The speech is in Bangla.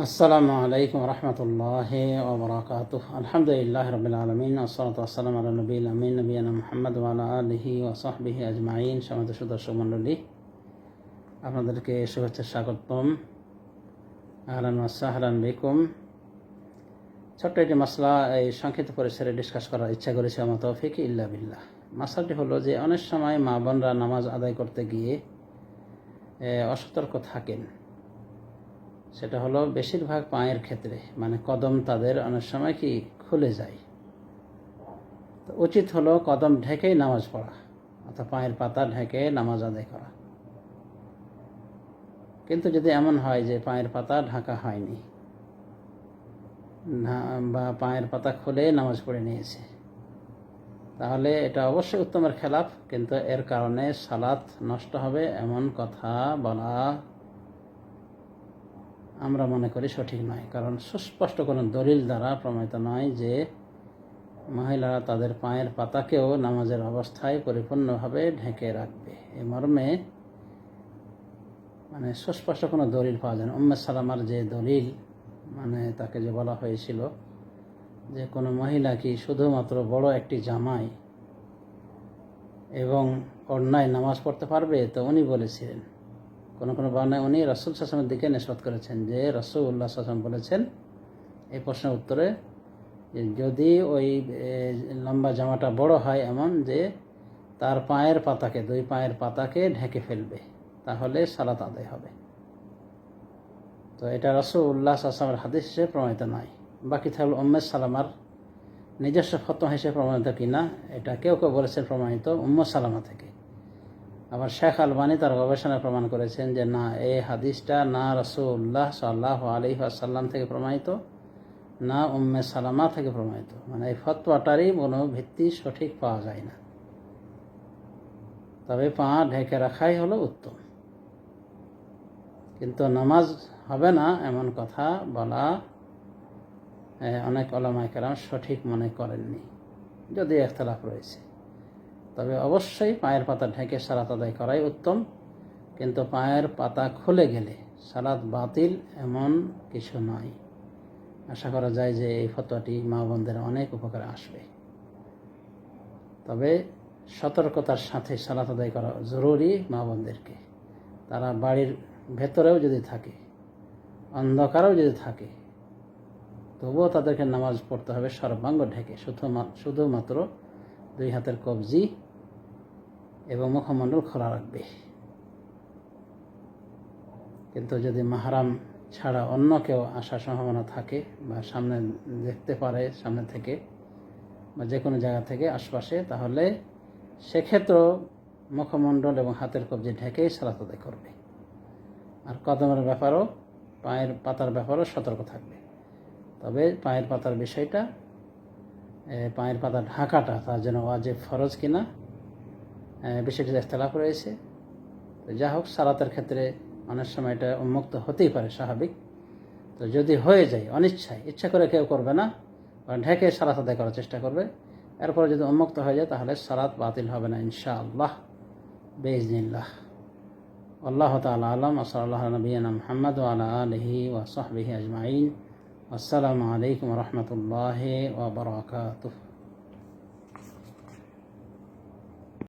আসসালামু আলাইকুম রহমতুল্লাহি ওয়া বারাকাতুহু। আলহামদুলিল্লাহি রাব্বিল আলামিন ওয়াসসালাতু ওয়াসসালামু আলা নবিয়িল আমিন নবিয়িনা মুহাম্মদ ওয়া আলা আলিহি ওয়া সাহবিহি আজমাইন। সম্মানিত সুদর্শক মণ্ডলী, আপনাদেরকে শুভেচ্ছা স্বাগতম। আহলান ওয়া সাহলান বিকুম। ছোট্ট একটি মাসলা এই সংক্ষিপ্ত পরিসরে ডিসকাস করার ইচ্ছা করেছি, আমা তৌফিক ইল্লা বিল্লাহ। মাসলাটি হলো যে অনেক সময় মা বোনরা নামাজ আদায় করতে গিয়ে অসতর্ক থাকেন। সেটা হলো বেশিরভাগ পায়ের ক্ষেত্রে, মানে কদম তাদের অনেক সময় কি খুলে যায়। তো উচিত হলো কদম ঢেকেই নামাজ পড়া, অর্থাৎ পায়ের পাতা ঢেকে নামাজ আদায় করা। কিন্তু যদি এমন হয় যে পায়ের পাতা ঢাকা হয়নি বা পায়ের পাতা খুলে নামাজ পড়ে নিয়েছে, তাহলে এটা অবশ্যই উত্তমের খেলাফ, কিন্তু এর কারণে সালাত নষ্ট হবে এমন কথা বলা আমরা মনে করি সঠিক নয়। কারণ সুস্পষ্ট কোনো দলিল দ্বারা প্রমাণিত নয় যে মহিলারা তাদের পায়ের পাতাকেও নামাজের অবস্থায় পরিপূর্ণভাবে ঢেকে রাখবে। এ মর্মে মানে সুস্পষ্ট কোনো দলিল পাওয়া যায় না। উম্মে সালামার যে দলিল, মানে তাকে যে বলা হয়েছিল যে কোনো মহিলা কি শুধুমাত্র বড় একটি জামাই এবং ওড়নায় নামাজ পড়তে পারবে, তো উনি বলেছিলেন, কোনো কোনো বর্ণায় উনি রাসূল সাল্লাল্লাহু আলাইহি ওয়াসাল্লামের দিকে নিসবত করেছেন যে রাসূলুল্লাহ সাল্লাল্লাহু আলাইহি ওয়াসাল্লাম বলেছেন এই প্রশ্নের উত্তরে, যদি ওই লম্বা জামাটা বড় হয় এমন যে তার পায়ের পাতাকে, দুই পায়ের পাতাকে ঢেকে ফেলবে, তাহলে সালাত আদায় হবে। তো এটা রাসূলুল্লাহ সাল্লাল্লাহু আলাইহি ওয়াসাল্লামের হাদিস হিসেবে প্রমাণিত নয়। বাকি থাকলো উম্মে সালামার নিজস্ব ফতোয়া হিসেবে প্রমাণিত কিনা, এটা কেউ কেউ বলেছেন প্রমাণিত উম্মে সালামা থেকে। আবার শেখ আলবানী তার গবেষণায় প্রমাণ করেছেন যে না, এই হাদিসটা না রাসূলুল্লাহ সাল্লাল্লাহু আলাইহি ওয়াসাল্লাম থেকে প্রমাণিত, না উম্মে সালামা থেকে প্রমাণিত। মানে এই ফতোয়াটারই কোনো ভিত্তি সঠিক পাওয়া যায় না। তবে পা ঢেকে রাখাই হলো উত্তম, কিন্তু নামাজ হবে না এমন কথা বলা অনেক উলামায়ে কেরাম সঠিক মনে করেননি, যদি ইখতিলাফ রয়েছে। তবে অবশ্যই পায়ের পাতা ঢেকে সালাত আদায় করাই উত্তম, কিন্তু পায়ের পাতা খুলে গেলে সালাত বাতিল এমন কিছু নয়। আশা করা যায় যে এই ফতোয়াটি মা বোনদের অনেক উপকারে আসবে। তবে সতর্কতার সাথে সালাত আদায় করা জরুরি মা বোনদেরকে। তারা বাড়ির ভেতরেও যদি থাকে, অন্ধকারেও যদি থাকে, তবুও তাদেরকে নামাজ পড়তে হবে সর্বাঙ্গ ঢেকে, শুধুমাত্র দুই হাতের কবজি এবং মুখমণ্ডল খোলা রাখবে। কিন্তু যদি মাহরাম ছাড়া অন্য কেউ আসার সম্ভাবনা থাকে বা সামনে দেখতে পারে সামনে থেকে বা যে কোনো জায়গা থেকে আশপাশে, তাহলে সেক্ষেত্রেও মুখমণ্ডল এবং হাতের কবজি ঢেকেই সালাত আদায় করবে। আর কদমের ব্যাপারও, পায়ের পাতার ব্যাপারও সতর্ক থাকবে। তবে পায়ের পাতার বিষয়টা, পায়ের পাতা ঢাকাটা তার জন্য ওয়াজিব ফরজ কিনা বিষয়টি ইখতিলাফ রয়েছে। তো যা হোক, সালাতের ক্ষেত্রে অনেক সময় এটা উন্মুক্ত হতেই পারে, স্বাভাবিক। তো যদি হয়ে যায় অনিচ্ছায়, ইচ্ছা করে কেউ করবে না, ঢেকে সালাত আদায় করার চেষ্টা করবে, এরপরে যদি উন্মুক্ত হয়ে যায় তাহলে সালাত বাতিল হবে না ইনশাআল্লাহ বিইজনিল্লাহ। আল্লাহু তাআলা আ'লাম। সাল্লাল্লাহু আলা নবিয়িনা মুহাম্মদ ওয়া আলা আলিহি ওয়া সাহবিহি আজমাইন। আসসালামু আলাইকুম ওয়া রাহমাতুল্লাহি ওয়া বারাকাতুহু।